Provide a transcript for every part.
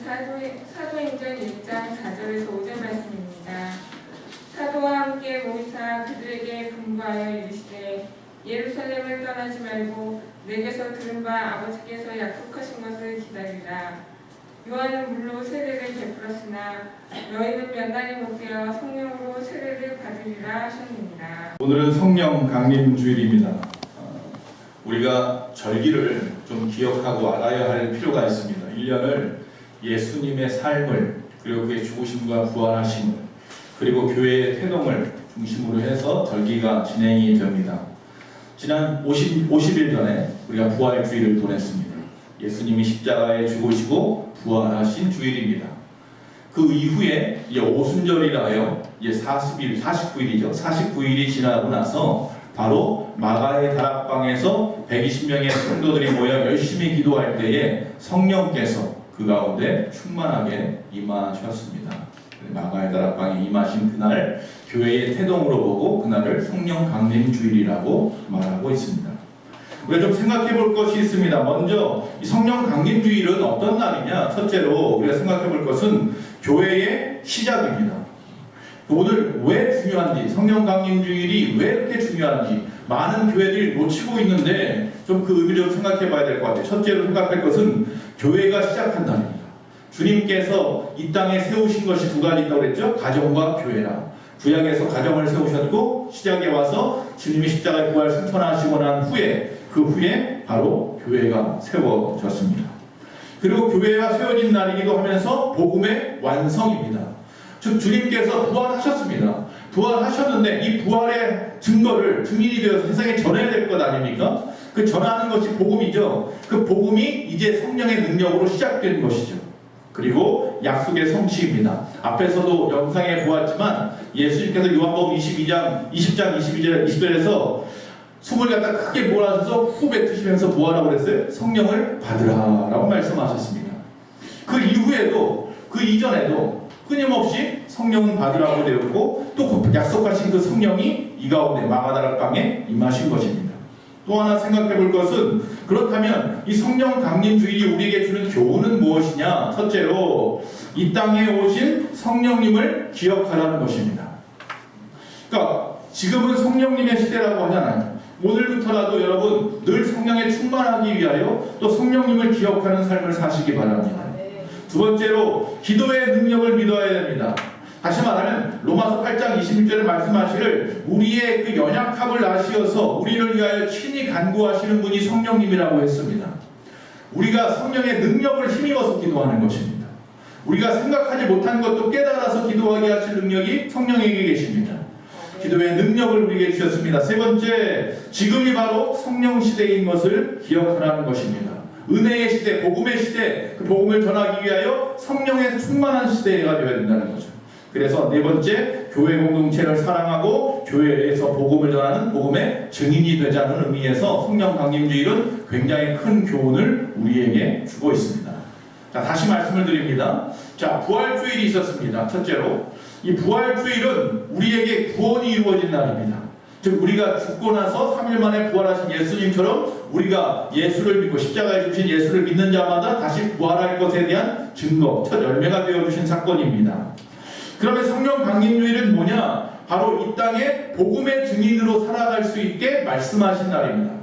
사도행전 1장 4절에서 5절 말씀입니다. 사도와 함께 모이사 그들에게 분부하여 이르시되 예루살렘을 떠나지 말고 내게서 들은 바 아버지께서 약속하신 것을 기다리라. 요한은 물로 세례를 베풀었으나 너희는 몇 날이 못되어 성령으로 세례를 받으리라 하셨느니라. 오늘은 성령 강림 주일입니다. 우리가 절기를 좀 기억하고 알아야 할 필요가 있습니다. 1년을 예수님의 삶을, 그리고 그의 죽으심과 부활하심을, 그리고 교회의 태동을 중심으로 해서 절기가 진행이 됩니다. 지난 50일 전에 우리가 부활주일을 보냈습니다. 예수님이 십자가에 죽으시고 부활하신 주일입니다. 그 이후에 이제 오순절이라 하여 이제 49일이죠. 49일이 지나고 나서 바로 마가의 다락방에서 120명의 성도들이 모여 열심히 기도할 때에 성령께서 그 가운데 충만하게 임하셨습니다. 마가의 다락방에 임하신 그날 교회의 태동으로 보고 그날을 성령 강림 주일이라고 말하고 있습니다. 우리가 좀 생각해 볼 것이 있습니다. 먼저 이 성령 강림 주일은 어떤 날이냐? 첫째로 우리가 생각해 볼 것은 교회의 시작입니다. 오늘 왜 중요한지, 성령 강림 주일이 왜 이렇게 중요한지 많은 교회들이 놓치고 있는데 좀 그 의미를 생각해 봐야 될 것 같아요. 첫째로 생각할 것은 교회가 시작한 날입니다. 주님께서 이 땅에 세우신 것이 두 가지 있다고 그랬죠? 가정과 교회라. 구약에서 가정을 세우셨고 시작에 와서 주님이 십자가에 부활 승천하시고 난 후에 그 후에 바로 교회가 세워졌습니다. 그리고 교회가 세워진 날이기도 하면서 복음의 완성입니다. 즉 주님께서 부활하셨습니다. 부활하셨는데 이 부활의 증거를 증인이 되어서 세상에 전해야 될 것 아닙니까? 그 전하는 것이 복음이죠. 그 복음이 이제 성령의 능력으로 시작된 것이죠. 그리고 약속의 성취입니다. 앞에서도 영상에 보았지만 예수님께서 요한복음 20장 22절에서 숨을 갖다 크게 몰아셔서 후 뱉으시면서 뭐 하라고 그랬어요? 성령을 받으라라고 말씀하셨습니다. 그 이후에도 그 이전에도 끊임없이 성령은 받으라고 되었고 또 그 약속하신 그 성령이 이 가운데 마가다락방에 임하신 것입니다. 또 하나 생각해 볼 것은 그렇다면 이 성령 강림 주일이 우리에게 주는 교훈은 무엇이냐? 첫째로 이 땅에 오신 성령님을 기억하라는 것입니다. 그러니까 지금은 성령님의 시대라고 하잖아요. 오늘부터라도 여러분 늘 성령에 충만하기 위하여 또 성령님을 기억하는 삶을 사시기 바랍니다. 두 번째로 기도의 능력을 믿어야 됩니다. 다시 말하면 로마서 8장 26절에 말씀하시를 우리의 그 연약함을 아시어서 우리를 위하여 친히 간구하시는 분이 성령님이라고 했습니다. 우리가 성령의 능력을 힘입어서 기도하는 것입니다. 우리가 생각하지 못한 것도 깨달아서 기도하게 하실 능력이 성령에게 계십니다. 기도의 능력을 우리에게 주셨습니다. 세 번째, 지금이 바로 성령 시대인 것을 기억하라는 것입니다. 은혜의 시대, 복음의 시대, 그 복음을 전하기 위하여 성령의 충만한 시대가 되어야 된다는 거죠. 그래서 네 번째, 교회 공동체를 사랑하고 교회에서 복음을 전하는 복음의 증인이 되자는 의미에서 성령 강림주일은 굉장히 큰 교훈을 우리에게 주고 있습니다. 자, 다시 말씀을 드립니다. 자, 부활주일이 있었습니다. 첫째로 이 부활주일은 우리에게 구원이 이루어진 날입니다. 즉 우리가 죽고 나서 3일 만에 부활하신 예수님처럼 우리가 예수를 믿고 십자가에 죽으신 예수를 믿는 자마다 다시 부활할 것에 대한 증거, 첫 열매가 되어주신 사건입니다. 그러면 성령 강림주일은 뭐냐? 바로 이 땅에 복음의 증인으로 살아갈 수 있게 말씀하신 날입니다.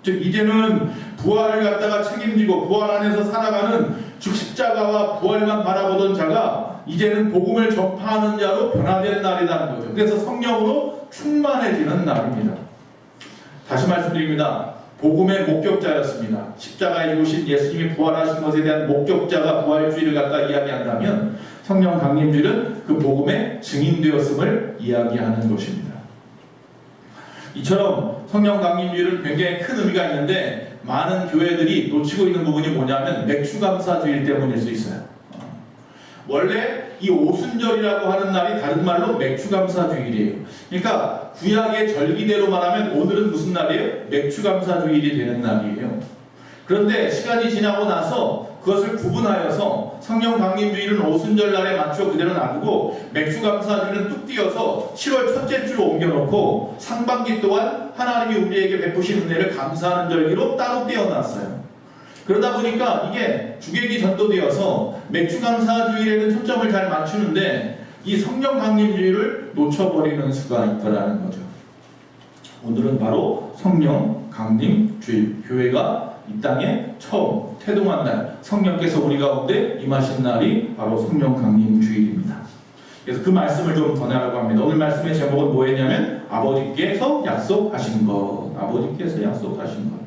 즉 이제는 부활을 갖다가 책임지고 부활 안에서 살아가는 즉 십자가와 부활만 바라보던 자가 이제는 복음을 전파하는 자로 변화된 날이라는 거죠. 그래서 성령으로 충만해지는 날입니다. 다시 말씀드립니다. 복음의 목격자였습니다. 십자가에 죽으신 예수님이 부활하신 것에 대한 목격자가 부활주의를 갖다 이야기한다면 성령 강림주일은 그 복음의 증인되었음을 이야기하는 것입니다. 이처럼 성령 강림주일은 굉장히 큰 의미가 있는데 많은 교회들이 놓치고 있는 부분이 뭐냐면 맥추감사주일 때문일 수 있어요. 원래 이 오순절이라고 하는 날이 다른 말로 맥추감사주일이에요. 그러니까 구약의 절기대로 말하면 오늘은 무슨 날이에요? 맥추감사주일이 되는 날이에요. 그런데 시간이 지나고 나서 그것을 구분하여서 성령 강림주일은 오순절 날에 맞춰 그대로 놔두고 맥추감사주일은 뚝 띄어서 7월 첫째 주로 옮겨놓고 상반기 또한 하나님이 우리에게 베푸신 은혜를 감사하는 절기로 따로 떼어놨어요. 그러다 보니까 이게 주객이 전도되어서 맥주감사주일에는 초점을 잘 맞추는데 이 성령 강림주의를 놓쳐버리는 수가 있더라는 거죠. 오늘은 바로 성령 강림주의, 교회가 이 땅에 처음 태동한 날, 성령께서 우리 가운데 임하신 날이 바로 성령 강림주일입니다. 그래서 그 말씀을 좀 전하려고 합니다. 오늘 말씀의 제목은 뭐였냐면 아버지께서 약속하신 것, 아버지께서 약속하신 것.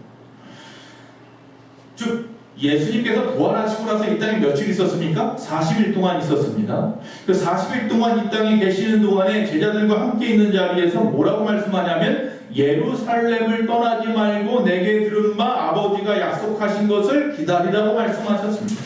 즉 예수님께서 부활하시고 나서 이 땅에 며칠 있었습니까? 40일 동안 있었습니다. 그 40일 동안 이 땅에 계시는 동안에 제자들과 함께 있는 자리에서 뭐라고 말씀하냐면 예루살렘을 떠나지 말고 내게 들은 바 아버지가 약속하신 것을 기다리라고 말씀하셨습니다.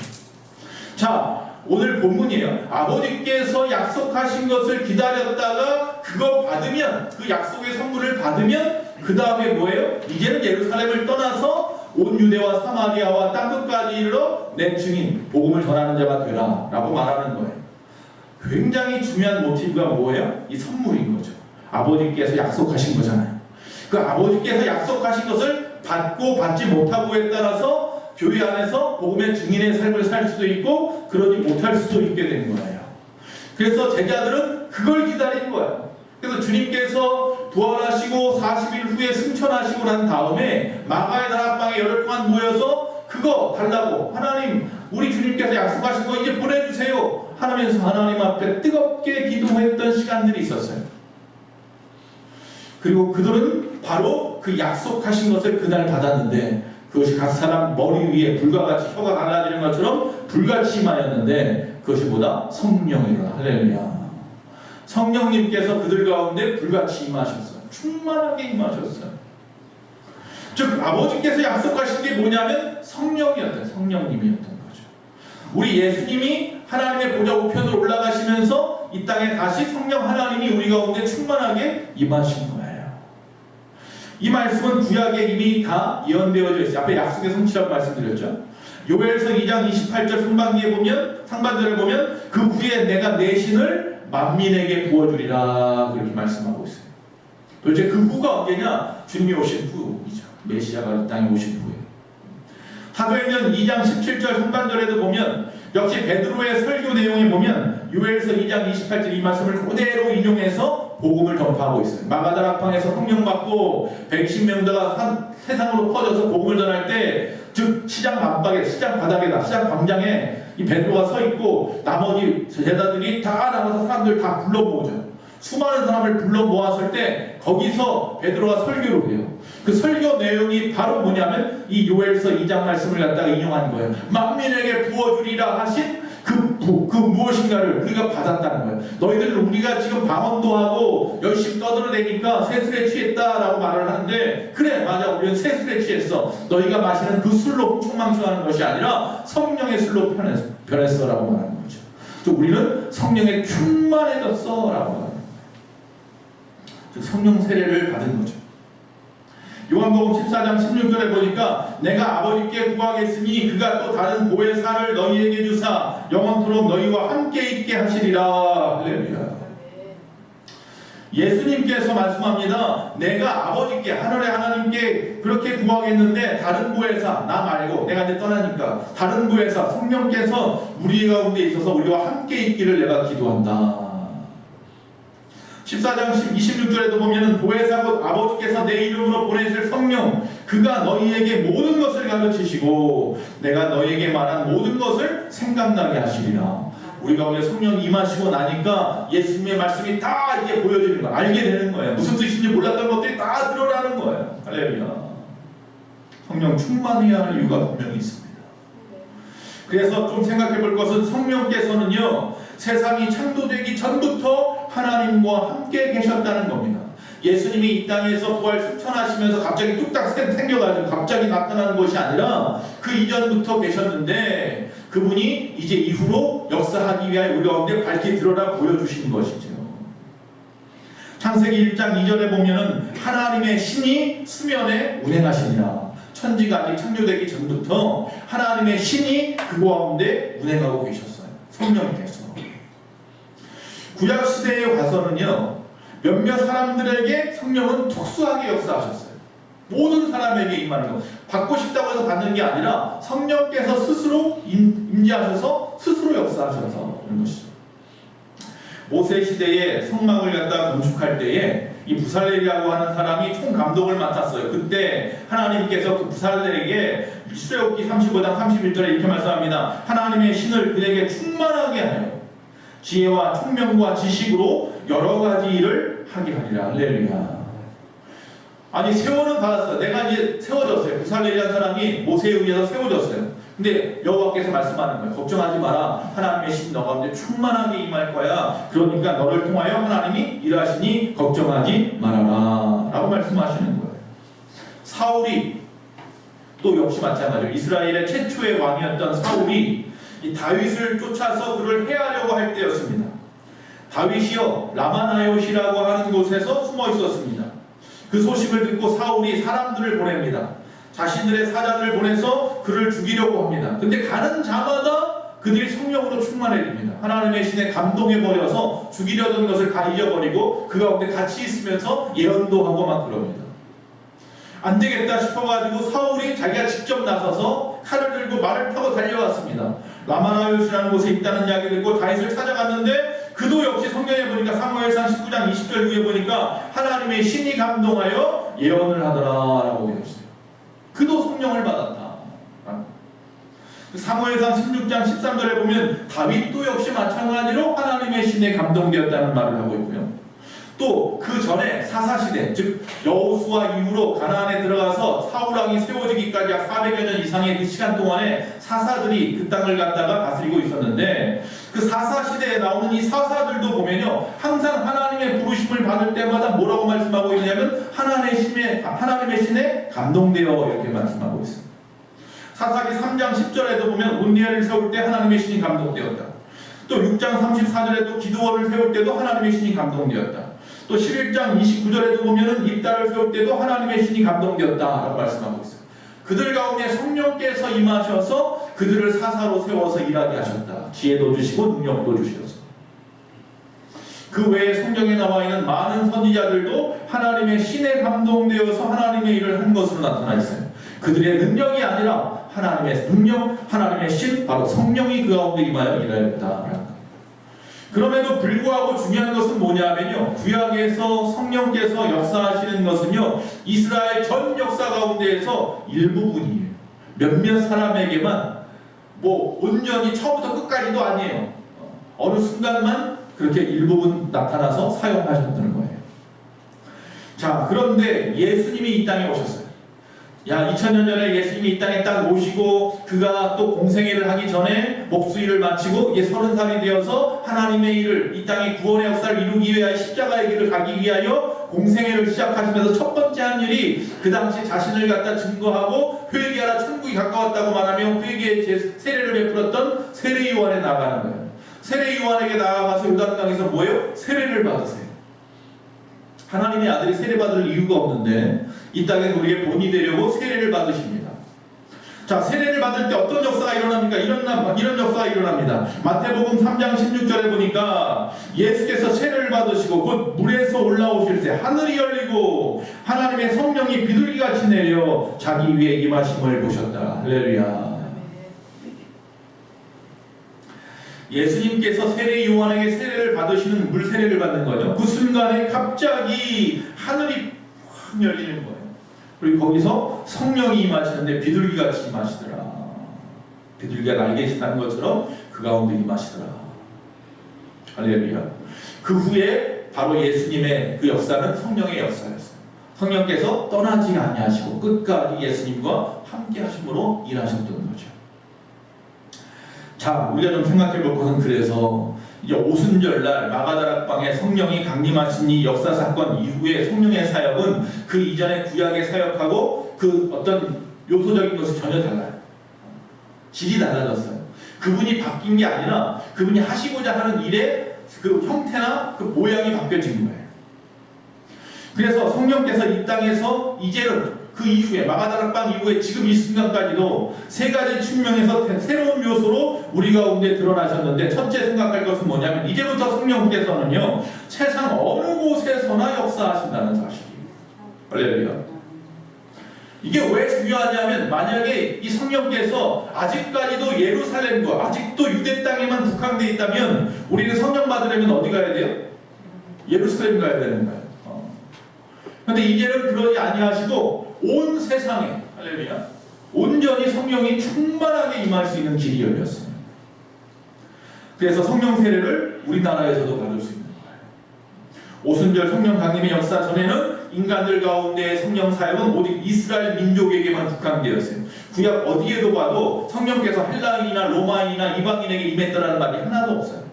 자, 오늘 본문이에요. 아버지께서 약속하신 것을 기다렸다가 그거 받으면, 그 약속의 선물을 받으면 그 다음에 뭐예요? 이제는 예루살렘을 떠나서 온 유대와 사마리아와 땅끝까지 이르러 내 증인, 복음을 전하는 자가 되라 라고 말하는 거예요. 굉장히 중요한 모티브가 뭐예요? 이 선물인 거죠. 아버지께서 약속하신 거잖아요. 그 아버지께서 약속하신 것을 받고 받지 못하고에 따라서 교회 안에서 복음의 증인의 삶을 살 수도 있고 그러지 못할 수도 있게 된 거예요. 그래서 제자들은 그걸 기다린 거예요. 그래서 주님께서 부활하시고 40일 후에 승천하시고 난 다음에 마가의 다락방에 열흘 동안 모여서 그거 달라고, 하나님 우리 주님께서 약속하신 거 이제 보내주세요 하면서 하나님 앞에 뜨겁게 기도했던 시간들이 있었어요. 그리고 그들은 바로 그 약속하신 것을 그날 받았는데 그것이 각 사람 머리 위에 불과같이 혀가 갈라지는 것처럼 불같이 임하였는데 그것이 뭐다? 성령이라. 할렐루야. 성령님께서 그들 가운데 불같이 임하셨어요. 충만하게 임하셨어요. 즉 아버지께서 약속하신 게 뭐냐면 성령이었다. 성령님이었던 거죠. 우리 예수님이 하나님의 보좌 우편으로 올라가시면서 이 땅에 다시 성령 하나님이 우리 가운데 충만하게 임하신 거예요. 이 말씀은 구약에 이미 다 예언되어져 있어요. 앞에 약속의 성취라고 말씀드렸죠. 요엘서 2장 28절 상반절에 보면 그 후에 내가 내 신을 만민에게 부어주리라 그렇게 말씀하고 있어요. 도대체 그 후가 언제냐? 주님이 오신 후이죠. 메시아가 이 땅에 오신 후에. 사도행전 2장 17절 상반절에도 보면 역시 베드로의 설교 내용에 보면 요엘서 2장 28절 이 말씀을 그대로 인용해서 복음을 전파하고 있어요. 마가다락방에서 성령 받고 120명자가 세상으로 퍼져서 복음을 전할 때, 즉 시장 안방에, 시장 바닥에다, 시장 광장에 이 베드로가 서 있고 나머지 제자들이 다 나와서 사람들 다 불러 모으죠. 수많은 사람을 불러 모았을 때 거기서 베드로가 설교를 해요. 그 설교 내용이 바로 뭐냐면 이 요엘서 2장 말씀을 갖다가 인용한 거예요. 만민에게 부어주리라 하신 그 무엇인가를 우리가 받았다는 거예요. 너희들 우리가 지금 방언도 하고 열심히 떠들어대니까 새술에 취했다라고 말을 하는데, 그래 맞아, 우리는 새술에 취했어. 너희가 마시는 그 술로 충만충하는 것이 아니라 성령의 술로 변했어라고 말하는 거죠. 또 우리는 성령에 충만해졌어라고 말하는 거예요. 즉 성령 세례를 받은 거죠. 요한복음 14장 16절에 보니까 내가 아버지께 구하겠으니 그가 또 다른 보혜사를 너희에게 주사 영원토록 너희와 함께 있게 하시리라. 할렐루야. 예수님께서 말씀합니다. 내가 아버지께, 하늘의 하나님께 그렇게 구하겠는데 다른 보혜사, 나 말고 내가 이제 떠나니까 다른 보혜사 성령께서 우리 가운데 있어서 우리와 함께 있기를 내가 기도한다. 14장 26절에도 보면 보혜사 곧 아버지께서 내 이름으로 보내실 성령, 그가 너희에게 모든 것을 가르치시고 내가 너희에게 말한 모든 것을 생각나게 하시리라. 우리가 오늘 성령이 임하시고 나니까 예수님의 말씀이 다 이제 보여지는 거예요. 알게 되는 거예요. 무슨 뜻인지 몰랐던 것들이 다 드러나는 거예요. 할렐루야. 성령 충만해야 할 이유가 분명히 있습니다. 그래서 좀 생각해 볼 것은 성령께서는요, 세상이 창조되기 전부터 하나님과 함께 계셨다는 겁니다. 예수님이 이 땅에서 부활 승천하시면서 갑자기 뚝딱 생겨가지고 갑자기 나타나는 것이 아니라 그 이전부터 계셨는데 그분이 이제 이후로 역사하기 위하여 우리 가운데 밝히 드러나 보여주신 것이죠. 창세기 1장 2절에 보면은 하나님의 신이 수면에 운행하시니라. 천지가 아직 창조되기 전부터 하나님의 신이 그 가운데 운행하고 계셨어요. 성령께서. 구약시대에 와서는요, 몇몇 사람들에게 성령은 특수하게 역사하셨어요. 모든 사람에게 임하는 것. 받고 싶다고 해서 받는 게 아니라 성령께서 스스로 임재하셔서 스스로 역사하셔서 하는 것이죠. 모세 시대에 성막을 갖다 건축할 때에 이 부살렐이라고 하는 사람이 총 감독을 맡았어요. 그때 하나님께서 그 부살렐에게 출애굽기 35장 31절에 이렇게 말씀합니다. 하나님의 신을 그에게 충만하게 하여 지혜와 총명과 지식으로 여러 가지 일을 하게 하리라. 할렐루야. 아니 세워는 받았어요. 내가 이제 세워졌어요. 부살렐이라는 사람이 모세에 의해서 세워졌어요. 근데 여호와께서 말씀하는 거예요. 걱정하지 마라. 하나님의 신 너 가운데 충만하게 임할 거야. 그러니까 너를 통하여 하나님이 일하시니 걱정하지 말아라. 라고 말씀하시는 거예요. 사울이 또 역시 마찬가지로 이스라엘의 최초의 왕이었던 사울이 이 다윗을 쫓아서 그를 해하려고 할 때였습니다. 다윗이요 라마나요시라고 하는 곳에서 숨어 있었습니다. 그 소식을 듣고 사울이 사람들을 보냅니다. 자신들의 사자들을 보내서 그를 죽이려고 합니다. 근데 가는 자마다 그들이 성령으로 충만해집니다. 하나님의 신에 감동해버려서 죽이려던 것을 다 잊어버리고 그 가운데 같이 있으면서 예언도 하고 막 그럽니다. 안 되겠다 싶어가지고 사울이 자기가 직접 나서서 칼을 들고 말을 타고 달려왔습니다. 라마나요시라는 곳에 있다는 이야기를 듣고 다윗을 찾아갔는데 그도 역시 성경에 보니까 사무엘상 19장 20절 위에 보니까 하나님의 신이 감동하여 예언을 하더라라고 되어 있어요. 그도 성령을 받았다. 사무엘상 16장 13절에 보면 다윗도 역시 마찬가지로 하나님의 신에 감동되었다는 말을 하고 있고요. 또 그 전에 사사시대, 즉 여호수아 이후로 가나안에 들어가서 사울왕이 세워지기까지 약 400여 년 이상의 그 시간 동안에 사사들이 그 땅을 갖다가 다스리고 있었는데 그 사사시대에 나오는 이 사사들도 보면요 항상 하나님의 부르심을 받을 때마다 뭐라고 말씀하고 있냐면 하나님의 신에 감동되어 이렇게 말씀하고 있습니다. 사사기 3장 10절에도 보면 온니엘을 세울 때 하나님의 신이 감동되었다. 또 6장 34절에 또 기드온을 세울 때도 하나님의 신이 감동되었다. 또 11장 29절에도 보면은 입다를 세울 때도 하나님의 신이 감동되었다라고 말씀하고 있어요. 그들 가운데 성령께서 임하셔서 그들을 사사로 세워서 일하게 하셨다. 지혜도 주시고 능력도 주셔서. 그 외에 성경에 나와 있는 많은 선지자들도 하나님의 신에 감동되어서 하나님의 일을 한 것으로 나타나 있어요. 그들의 능력이 아니라 하나님의 능력, 하나님의 신, 바로 성령이 그 가운데 임하여 일하였다. 그럼에도 불구하고 중요한 것은 뭐냐면요. 구약에서 성령께서 역사하시는 것은요. 이스라엘 전 역사 가운데에서 일부분이에요. 몇몇 사람에게만 온전히 처음부터 끝까지도 아니에요. 어느 순간만 그렇게 일부분 나타나서 사용하셨다는 거예요. 자, 그런데 예수님이 이 땅에 오셨어요. 2000년 전에 예수님이 이 땅에 딱 오시고 그가 또 공생애를 하기 전에 목수일을 마치고 이제 30살이 되어서 하나님의 일을 이 땅의 구원의 역사를 이루기 위하여 십자가의 길을 가기 위하여 공생애를 시작하시면서 첫 번째 한 일이 그 당시 자신을 갖다 증거하고 회개하라 천국이 가까웠다고 말하며 회개의 세례를 베풀었던 세례요한에 나가는 거예요. 세례요한에게 나아가서 요단강에서 뭐예요? 세례를 받으세요. 하나님의 아들이 세례받을 이유가 없는데 이 땅에 우리의 본이 되려고 세례를 받으십니다. 자, 세례를 받을 때 어떤 역사가 일어납니까? 이런 역사가 일어납니다. 마태복음 3장 16절에 보니까 예수께서 세례를 받으시고 곧 물에서 올라오실 때 하늘이 열리고 하나님의 성령이 비둘기같이 내려 자기 위에 임하심을 보셨다. 할렐루야. 예수님께서 세례 요한에게 세례를 받으시는 물 세례를 받는 거죠. 그 순간에 갑자기 하늘이 확 열리는 거예요. 그리고 거기서 성령이 임하시는데 비둘기같이 임하시더라. 비둘기가 날개짓 하는 것처럼 그 가운데 임하시더라. 할렐루야. 그 후에 바로 예수님의 그 역사는 성령의 역사였어요. 성령께서 떠나지 아니하시고 끝까지 예수님과 함께 하심으로 일하셨던 거죠. 자, 우리가 좀 생각해 볼 것은 그래서 이제 오순절날 마가다락방에 성령이 강림하신 이 역사 사건 이후에 성령의 사역은 그 이전의 구약의 사역하고 그 어떤 요소적인 것이 전혀 달라요. 질이 달라졌어요. 그분이 바뀐 게 아니라 그분이 하시고자 하는 일의 그 형태나 그 모양이 바뀌어진 거예요. 그래서 성령께서 이 땅에서 이제는 그 이후에 마가다락방 이후에 지금 이 순간까지도 세 가지 측면에서 새로운 요소로 우리 가운데 드러나셨는데 첫째 생각할 것은 뭐냐면 이제부터 성령께서는요 세상 어느 곳에서나 역사하신다는 사실이에요. 할렐루야. 이게 왜 중요하냐면 만약에 이 성령께서 아직까지도 예루살렘과 아직도 유대 땅에만 국한되어 있다면 우리는 성령 받으려면 어디 가야 돼요? 예루살렘 가야 되는 거예요. 그런데 이제는 그러지 아니하시고 온 세상에 할렐루야 온전히 성령이 충만하게 임할 수 있는 길이 열렸어요. 그래서 성령 세례를 우리나라에서도 받을 수 있는 거예요. 오순절 성령 강림의 역사 전에는 인간들 가운데 성령 사역은 오직 이스라엘 민족에게만 국한되었어요. 구약 어디에도 봐도 성령께서 헬라인이나 로마인이나 이방인에게 임했더라는 말이 하나도 없어요.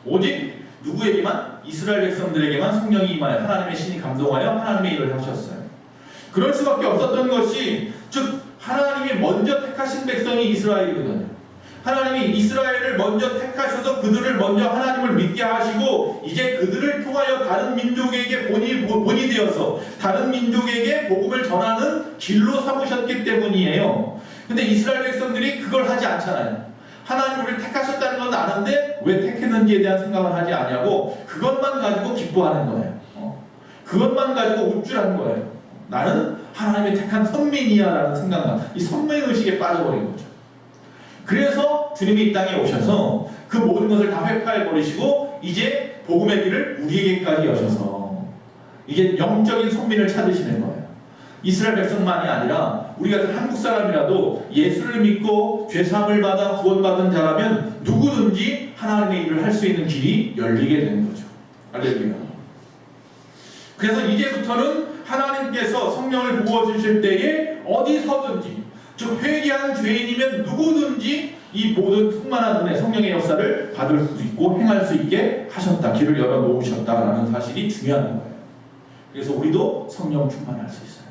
오직 누구에게만? 이스라엘 백성들에게만 성령이 임하여 하나님의 신이 감동하여 하나님의 일을 하셨어요. 그럴 수밖에 없었던 것이 즉 하나님이 먼저 택하신 백성이 이스라엘이거든요. 하나님이 이스라엘을 먼저 택하셔서 그들을 먼저 하나님을 믿게 하시고 이제 그들을 통하여 다른 민족에게 본이 되어서 다른 민족에게 복음을 전하는 길로 삼으셨기 때문이에요. 근데 이스라엘 백성들이 그걸 하지 않잖아요. 하나님 우리를 택하셨다는 건 아는데 왜 택했는지에 대한 생각을 하지 않냐고 그것만 가지고 기뻐하는 거예요. 그것만 가지고 우쭐한 거예요. 나는 하나님의 택한 선민이야 라는 생각만 이 선민의식에 빠져버린 거죠. 그래서 주님이 이 땅에 오셔서 그 모든 것을 다 회파해버리시고 이제 복음의 길을 우리에게까지 여셔서 이제 영적인 선민을 찾으시는 거예요. 이스라엘 백성만이 아니라 우리 같은 한국 사람이라도 예수를 믿고 죄사함을 받아 구원받은 자라면 누구든지 하나님의 일을 할 수 있는 길이 열리게 되는 거죠. 할렐루야. 그래서 이제부터는 하나님께서 성령을 부어주실 때에 어디서든지 즉 회개한 죄인이면 누구든지 이 모든 충만한 은혜 성령의 역사를 받을 수 있고 행할 수 있게 하셨다. 길을 열어놓으셨다라는 사실이 중요한 거예요. 그래서 우리도 성령 충만할 수 있어요.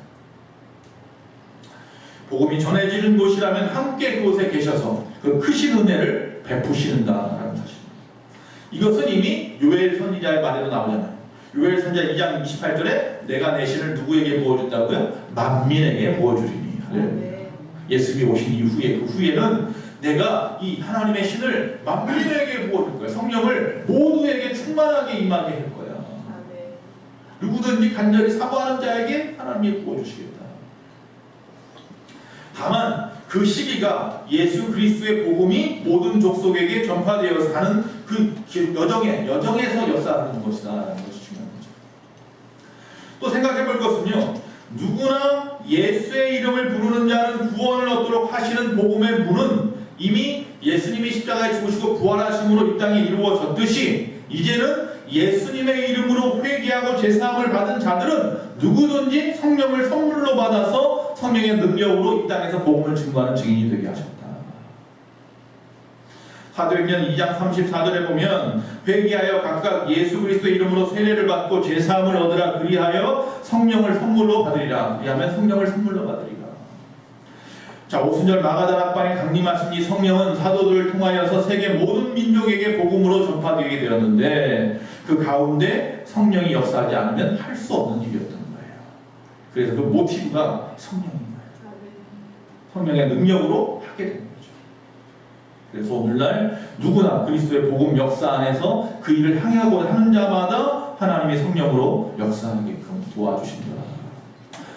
복음이 전해지는 곳이라면 함께 그곳에 계셔서 그 크신 은혜를 베푸시는다라는 사실입니다. 이것은 이미 요엘 선지자의 말에도 나오잖아요. 요엘 선지자 2장 28절에 내가 내 신을 누구에게 부어준다고요? 만민에게 부어주리니. 예수님이 오신 이후에 그 후에는 내가 이 하나님의 신을 만민에게 부어줄 거야. 성령을 모두에게 충만하게 임하게 할 거야. 누구든지 간절히 사모하는 자에게 하나님이 부어주시겠다. 다만 그 시기가 예수 그리스도의 복음이 모든 족속에게 전파되어서 하는 그 여정에서 역사하는 것이다라는 것이 중요한 거죠. 또 생각해 볼 것은요. 누구나 예수의 이름을 부르는 자는 구원을 얻도록 하시는 복음의 문은 이미 예수님이 십자가에 죽으시고 부활하심으로 이 땅에 이루어졌듯이 이제는 예수님의 이름으로 회개하고 제사함을 받은 자들은 누구든지 성령을 선물로 받아서 성령의 능력으로 이 땅에서 복음을 증거하는 증인이 되게 하셨다. 사도행전 2장 34절에 보면 회개하여 각각 예수 그리스도의 이름으로 세례를 받고 제사함을 얻으라. 그리하여 성령을 선물로 받으리라. 그리하면 성령을 선물로 받으리라. 자, 오순절 마가다락방에 강림하신 이 성령은 사도들을 통하여서 세계 모든 민족에게 복음으로 전파되게 되었는데 그 가운데 성령이 역사하지 않으면 할 수 없는 일이었던 거예요. 그래서 그 모티브가 성령인 거예요. 성령의 능력으로 하게 된 거죠. 그래서 오늘날 누구나 그리스도의 복음 역사 안에서 그 일을 향하고 하는 자마다 하나님의 성령으로 역사하게끔 도와주신다.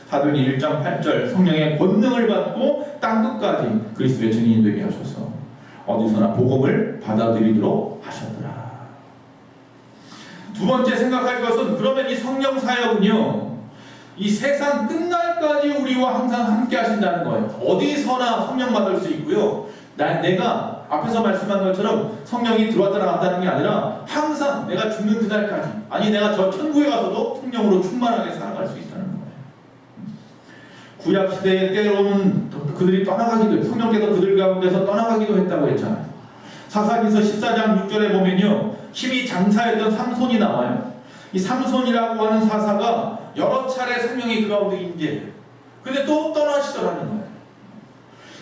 사도행전 1장 8절 성령의 권능을 받고 땅끝까지 그리스도의 증인이 되게 하셔서 어디서나 복음을 받아들이도록 하셨더라. 두 번째 생각할 것은 그러면 이 성령 사역은요 이 세상 끝날까지 우리와 항상 함께 하신다는 거예요. 어디서나 성령 받을 수 있고요. 내가 앞에서 말씀한 것처럼 성령이 들어왔다 나갔다는 게 아니라 항상 내가 죽는 그날까지 아니 내가 저 천국에 가서도 성령으로 충만하게 살아갈 수 있다는 거예요. 구약시대에 때로는 그들이 떠나가기도 해요. 성령께서 그들 가운데서 떠나가기도 했다고 했잖아요. 사사기서 14장 6절에 보면요 힘이 장사했던 삼손이 나와요. 이 삼손이라고 하는 사사가 여러 차례 성령이 그 가운데 임재해요. 근데 또 떠나시더라는 거예요.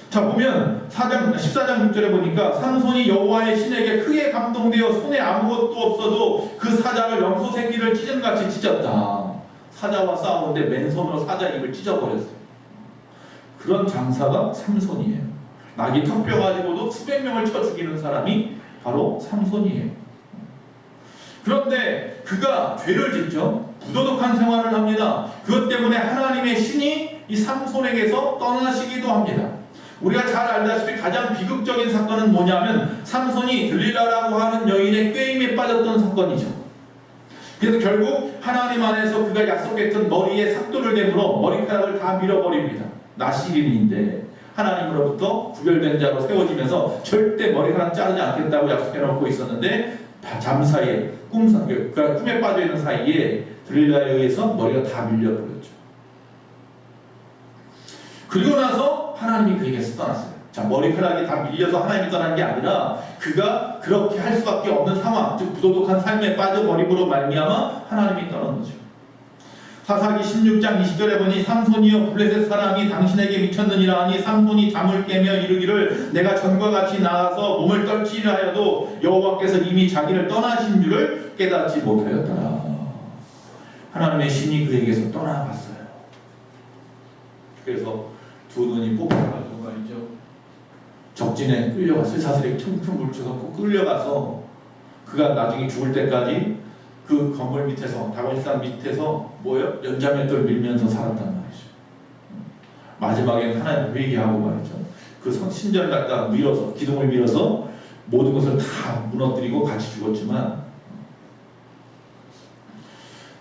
자 보면 14장 6절에 보니까 삼손이 여호와의 신에게 크게 감동되어 손에 아무것도 없어도 그 사자를 염소 새끼를 찢음같이 찢었다. 사자와 싸우는데 맨손으로 사자 입을 찢어버렸어요. 그런 장사가 삼손이에요. 낙이 턱뼈 가지고도 수백 명을 쳐 죽이는 사람이 바로 삼손이에요. 그런데 그가 죄를 짓죠. 부도덕한 생활을 합니다. 그것 때문에 하나님의 신이 이 삼손에게서 떠나시기도 합니다. 우리가 잘 알다시피 가장 비극적인 사건은 뭐냐면 삼손이 들릴라라고 하는 여인의 꾀임에 빠졌던 사건이죠. 그래서 결국 하나님 안에서 그가 약속했던 머리에 삭도를 대물어 머리카락을 다 밀어버립니다. 나시린인데 하나님으로부터 구별된 자로 세워지면서 절대 머리카락 자르지 않겠다고 약속해놓고 있었는데 잠사이에 그러니까 꿈에 빠져있는 사이에 들릴라에 의해서 머리가 다 밀려버렸죠. 그리고 나서 하나님이 그에게서 떠났어요. 자, 머리카락이 다 밀려서 하나님이 떠난 게 아니라 그가 그렇게 할 수밖에 없는 상황, 즉 부도덕한 삶에 빠져버림으로 말미암아 하나님이 떠난 거죠. 사사기 16장 20절에 보니 삼손이여 블레셋 사람이 당신에게 미쳤느니라 하니 삼손이 잠을 깨며 이르기를 내가 전과 같이 나가서 몸을 떨치려 하여도 여호와께서 이미 자기를 떠나신 줄을 깨닫지 못하였더라. 하나님의 신이 그에게서 떠나갔어요. 그래서 두 눈이 뽑혀가지고 말이죠. 적진에 끌려갔어요. 사슬에 퉁퉁 물쳐서 끌려가서 그가 나중에 죽을 때까지 그 건물 밑에서 다곤산 밑에서 뭐요? 연자맷돌 밀면서 살았단 말이죠. 마지막에는 하나님 회개하고 말이죠. 그 신전을 갖다 밀어서 기둥을 밀어서 모든 것을 다 무너뜨리고 같이 죽었지만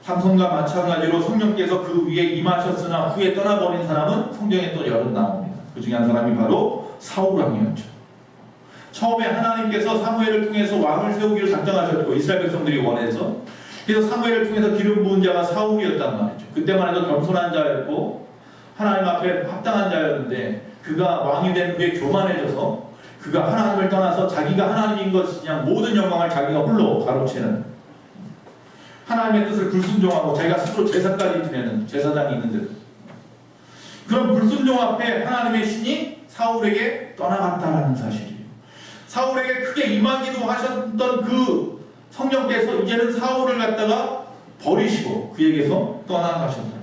삼손과 마찬가지로 성령께서 그 위에 임하셨으나 후에 떠나버린 사람은 성경에 또 여럿 나옵니다. 그 중에 한 사람이 바로 사울 왕이었죠. 처음에 하나님께서 사무엘을 통해서 왕을 세우기를 작정하셨고 이스라엘 백성들이 원해서 그래서 사무엘을 통해서 기름 부은 자가 사울이었단 말이죠. 그때만 해도 겸손한 자였고 하나님 앞에 합당한 자였는데 그가 왕이 된 후에 교만해져서 그가 하나님을 떠나서 자기가 하나님인 것이냐 모든 영광을 자기가 홀로 가로채는 하나님의 뜻을 불순종하고 자기가 스스로 제사까지 지내는 제사장이 있는데 그런 불순종 앞에 하나님의 신이 사울에게 떠나갔다라는 사실이에요. 사울에게 크게 임하기도 하셨던 그 성령께서 이제는 사울을 갖다가 버리시고 그에게서 떠나가셨다.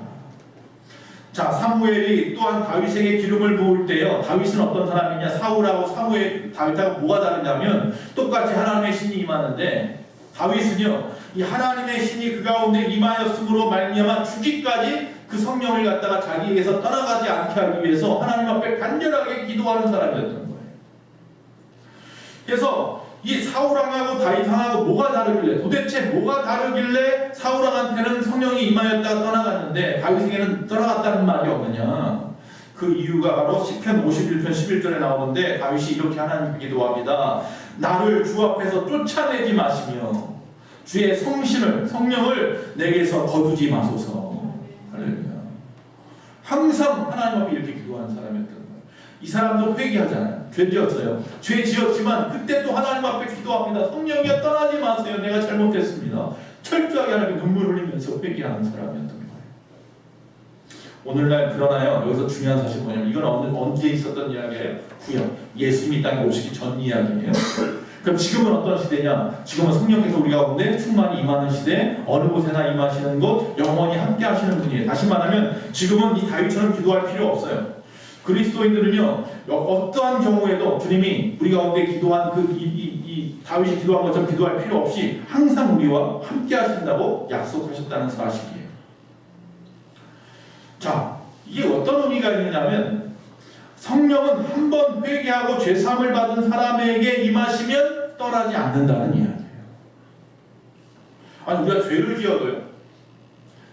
자, 사무엘이 또한 다윗에게 기름을 부을 때요. 다윗은 어떤 사람이냐? 사울하고 사무엘, 다윗하고 뭐가 다르냐면 똑같이 하나님의 신이 임하는데 다윗은요, 이 하나님의 신이 그 가운데 임하였으므로 말미암아 죽기까지 그 성령을 갖다가 자기에게서 떠나가지 않게 하기 위해서 하나님 앞에 간절하게 기도하는 사람이었던 거예요. 그래서 이 사울왕하고 다윗왕하고 뭐가 다르길래 도대체 뭐가 다르길래 사울왕한테는 성령이 임하였다가 떠나갔는데 다윗에게는 떠나갔다는 말이 없느냐. 그 이유가 바로 시편 51편 11절에 나오는데 다윗이 이렇게 하나님께 기도합니다. 나를 주 앞에서 쫓아내지 마시며 주의 성령을 내게서 거두지 마소서. 할렐루야. 항상 하나님 앞에 이렇게 기도하는 사람이었던 거예요. 이 사람도 회개하잖아요. 죄 지었어요. 죄 지었지만 그때 또 하나님 앞에 기도합니다. 성령이여 떠나지 마세요. 내가 잘못했습니다. 철저하게 하나님께 눈물 흘리면서 회개하는 사람이었던 거예요. 오늘날 그러나요? 여기서 중요한 사실 뭐냐면 이건 언제 있었던 이야기예요? 구약. 예수님이 땅에 오시기 전 이야기예요. 그럼 지금은 어떤 시대냐? 지금은 성령께서 우리 가운데 충만히 임하는 시대, 어느 곳에나 임하시는 곳, 영원히 함께 하시는 분이에요. 다시 말하면 지금은 이 다윗처럼 기도할 필요 없어요. 그리스도인들은요, 어떠한 경우에도 주님이 우리 가운데 기도한 다윗이 기도한 것처럼 기도할 필요 없이 항상 우리와 함께 하신다고 약속하셨다는 사실이에요. 자, 이게 어떤 의미가 있느냐면 성령은 한 번 회개하고 죄사함을 받은 사람에게 임하시면 떠나지 않는다는 이야기예요. 아니, 우리가 죄를 지어도요.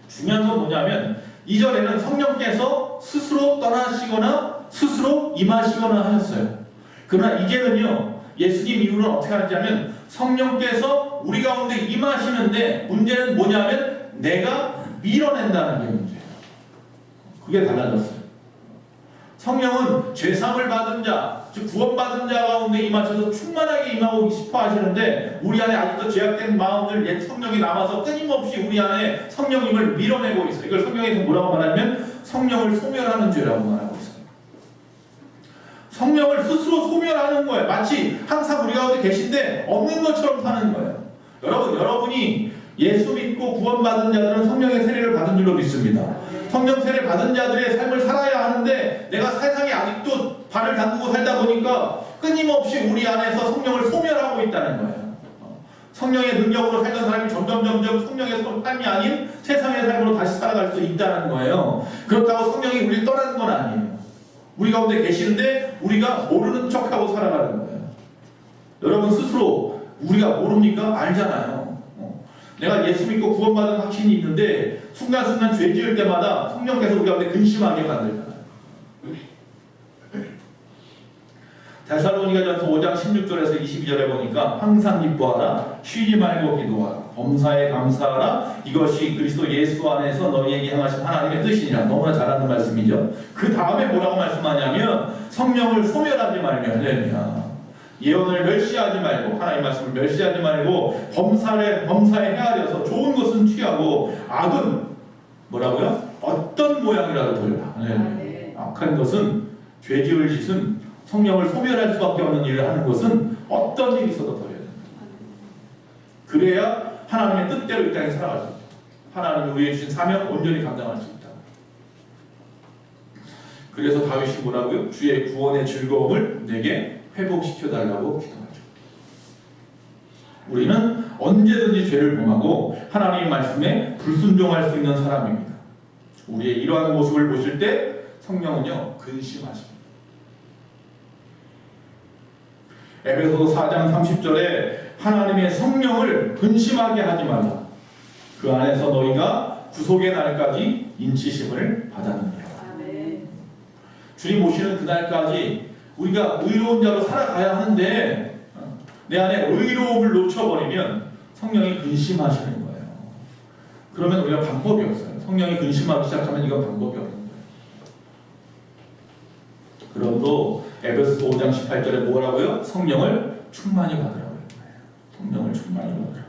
중요한 건 뭐냐면 이전에는 성령께서 스스로 떠나시거나 스스로 임하시거나 하셨어요. 그러나 이제는요, 예수님 이후로는 어떻게 하냐면 성령께서 우리 가운데 임하시는데 문제는 뭐냐면 내가 밀어낸다는 게 문제예요. 그게 달라졌어요. 성령은 죄사함을 받은 자, 즉 구원받은 자 가운데 임하셔서 충만하게 임하고 싶어 하시는데 우리 안에 아직도 죄악된 마음들 옛 성령이 남아서 끊임없이 우리 안에 성령님을 밀어내고 있어요. 이걸 성경에서 뭐라고 말하면 성령을 소멸하는 죄라고 말하고 있어요. 성령을 스스로 소멸하는 거예요. 마치 항상 우리 가운데 계신데 없는 것처럼 사는 거예요. 여러분이 예수 믿고 구원받은 자들은 성령의 세례를 받은 줄로 믿습니다. 성령 세례 받은 자들의 삶을 살아야 하는데 내가 세상에 아직도 발을 담그고 살다 보니까 끊임없이 우리 안에서 성령을 소멸하고 있다는 거예요. 성령의 능력으로 살던 사람이 점점 성령의 삶이 아닌 세상의 삶으로 다시 살아갈 수 있다는 거예요. 그렇다고 성령이 우리를 떠나는 건 아니에요. 우리 가운데 계시는데 우리가 모르는 척하고 살아가는 거예요. 여러분 스스로 우리가 모릅니까? 알잖아요. 내가 예수 믿고 구원받은 확신이 있는데 순간순간 죄 지을 때마다 성령께서 우리 가운데 근심하게 만들잖아요. 데살로니가전서 5장 16절에서 22절에 보니까 항상 기뻐하라, 쉬지 말고 기도하라, 범사에 감사하라, 이것이 그리스도 예수 안에서 너희에게 향하신 하나님의 뜻이니라. 너무나 잘하는 말씀이죠. 그 다음에 뭐라고 말씀하냐면 성령을 소멸하지 말며 할렐루야. 예언을 멸시하지 말고, 하나님의 말씀을 멸시하지 말고, 범사에 헤아려서 좋은 것은 취하고 악은 뭐라고요? 어떤 모양이라도 버려라. 네. 악한 것은, 죄 지을 짓은, 성령을 소멸할 수밖에 없는 일을 하는 것은 어떤 일이 있어도 버려야 된다. 그래야 하나님의 뜻대로 이 땅에 살아갈 수 있다. 하나님이 우리에게 주신 사명 온전히 감당할 수 있다. 그래서 다윗이 뭐라고요? 주의 구원의 즐거움을 내게 회복시켜달라고 기도하죠. 우리는 언제든지 죄를 범하고 하나님의 말씀에 불순종할 수 있는 사람입니다. 우리의 이러한 모습을 보실 때 성령은요 근심하십니다. 에베소서 4장 30절에 하나님의 성령을 근심하게 하지 말라. 그 안에서 너희가 구속의 날까지 인치심을 받았느니라. 주님 오시는 그날까지 우리가 의로운 자로 살아가야 하는데 내 안에 의로움을 놓쳐버리면 성령이 근심하시는 거예요. 그러면 우리가 방법이 없어요. 성령이 근심하기 시작하면 이건 방법이 없는 거예요. 그럼도 에베소서 5장 18절에 뭐라고요? 성령을 충만히 받으라고 해요. 성령을 충만히 받으라.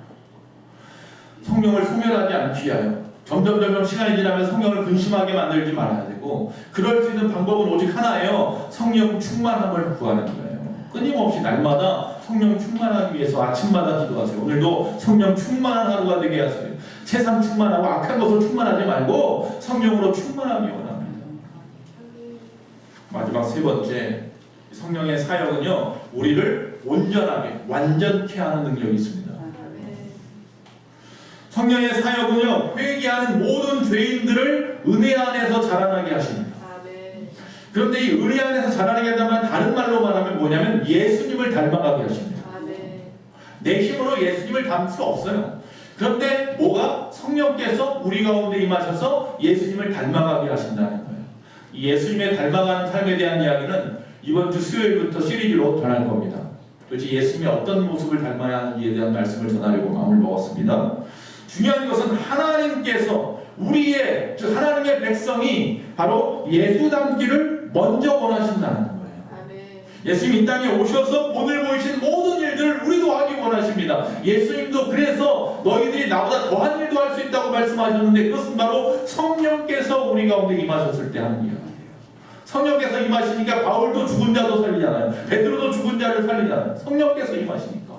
성령을 소멸하지 않기 위하여 점점 시간이 지나면 성령을 근심하게 만들지 말아야 되고, 그럴 수 있는 방법은 오직 하나예요. 성령 충만함을 구하는 거예요. 끊임없이 날마다 성령 충만하기 위해서 아침마다 기도하세요. 오늘도 성령 충만한 하루가 되게 하세요. 세상 충만하고 악한 것으로 충만하지 말고 성령으로 충만하기 원합니다. 마지막 세 번째, 성령의 사역은요 우리를 온전하게 완전케 하는 능력이 있습니다. 성령의 사역은요 회개하는 모든 죄인들을 은혜 안에서 자라나게 하십니다. 그런데 이 은혜 안에서 자라나게 한다면 다른 말로 말하면 뭐냐면 예수님을 닮아가게 하십니다. 내 힘으로 예수님을 닮을 수 없어요. 그런데 뭐가? 성령께서 우리 가운데 임하셔서 예수님을 닮아가게 하신다는 거예요. 이 예수님의 닮아가는 삶에 대한 이야기는 이번 주 수요일부터 시리즈로 전할 겁니다. 도대체 예수님이 어떤 모습을 닮아야 하는지에 대한 말씀을 전하려고 마음을 먹었습니다. 중요한 것은 하나님께서 우리의, 즉 하나님의 백성이 바로 예수 닮기를 먼저 원하신다는 거예요. 예수님 이 땅에 오셔서 본을 보이신 모든 일들을 우리도 하기 원하십니다. 예수님도 그래서 너희들이 나보다 더한 일도 할 수 있다고 말씀하셨는데, 그것은 바로 성령께서 우리 가운데 임하셨을 때 하는 이야기예요. 성령께서 임하시니까 바울도 죽은 자도 살리잖아요. 베드로도 죽은 자를 살리잖아요. 성령께서 임하시니까.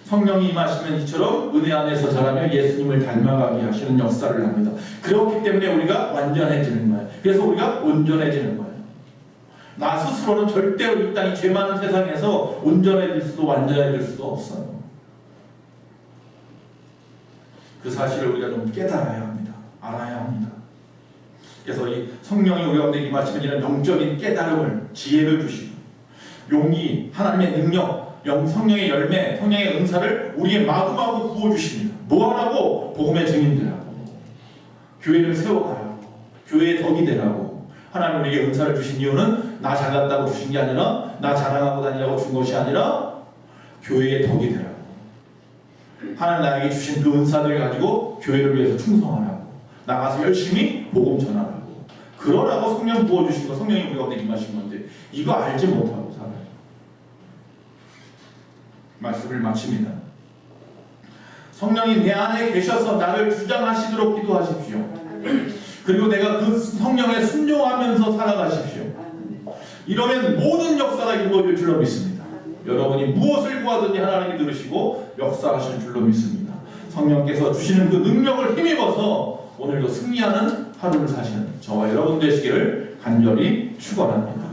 성령이 임하시면 이처럼 은혜 안에서 자라며 예수님을 닮아가게 하시는 역사를 합니다. 그렇기 때문에 우리가 완전해지는 거예요. 그래서 우리가 온전해지는 거예요. 나 스스로는 절대로 이 땅 이 죄 많은 세상에서 온전해질 수도 완전해질 수도 없어요. 그 사실을 우리가 좀 깨달아야 합니다. 알아야 합니다. 그래서 이 성령이 우리 가운데 임하시면 이런 영적인 깨달음을, 지혜를 주시고, 용기, 하나님의 능력, 성령의 열매, 성령의 은사를 우리에게 마구마구 부어주십니다. 뭐하라고? 복음의 증인되라고, 교회를 세워가라고, 교회의 덕이 되라고. 하나님 우리에게 은사를 주신 이유는 나 잘났다고 주신 게 아니라, 나 자랑하고 다니라고 준 것이 아니라 교회의 덕이 되라고. 하나님 나에게 주신 그 은사들을 가지고 교회를 위해서 충성하라고, 나가서 열심히 복음 전하라고, 그러라고 성령 부어주신 거, 성령이 우리 가운데 임하신 건데 이거 알지 못하고 살아요. 말씀을 마칩니다. 성령이 내 안에 계셔서 나를 주장하시도록 기도하십시오. 그리고 내가 그 성령에 순종하면서 살아가십시오. 이러면 모든 역사가 이루어질 줄로 믿습니다. 여러분이 무엇을 구하든지 하나님이 들으시고 역사하실 줄로 믿습니다. 성령께서 주시는 그 능력을 힘입어서 오늘도 승리하는 하루를 사시는 저와 여러분 되시기를 간절히 축원합니다.